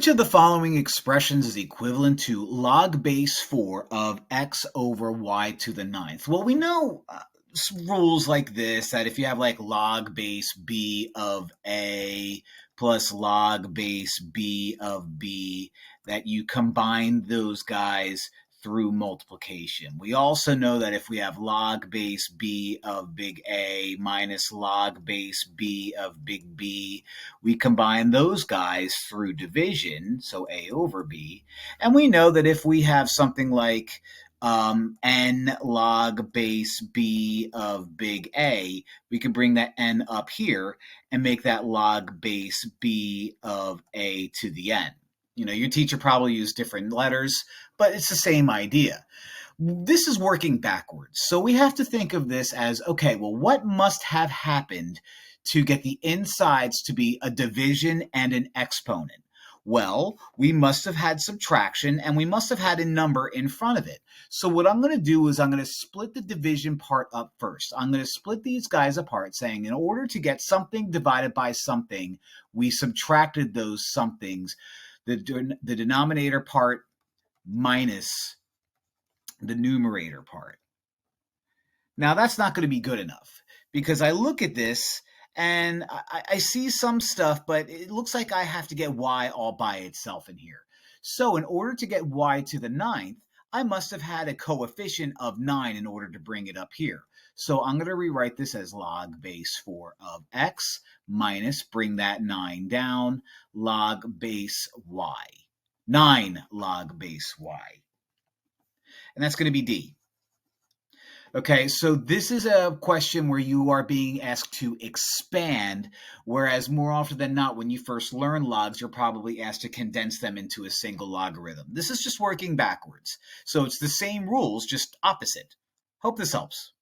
Which of the following expressions is equivalent to log base 4 of x over y to the ninth? Well, we know rules like this, that if you have like log base b of a plus log base b of b, that you combine those guys through multiplication. We also know that if we have log base b of big A minus log base b of big B, we combine those guys through division, so A over B. And we know that if we have something like n log base b of big A, we can bring that n up here and make that log base b of A to the n. You know, your teacher probably used different letters, but it's the same idea. This is working backwards. So we have to think of this as, okay, well, what must have happened to get the insides to be a division and an exponent? Well, we must have had subtraction and we must have had a number in front of it. So what I'm going to do is I'm going to split the division part up first. I'm going to split these guys apart, saying in order to get something divided by something, we subtracted those somethings, the denominator part minus the numerator part. Now that's not going to be good enough, because I look at this and I see some stuff, but it looks like I have to get y all by itself in here. So in order to get y to the ninth, I must have had a coefficient of 9 in order to bring it up here. So I'm going to rewrite this as log base 4 of x minus, bring that 9 down, log base y. 9 log base y. And that's going to be D. Okay, so this is a question where you are being asked to expand, whereas more often than not, when you first learn logs, you're probably asked to condense them into a single logarithm. This is just working backwards. So it's the same rules, just opposite. Hope this helps.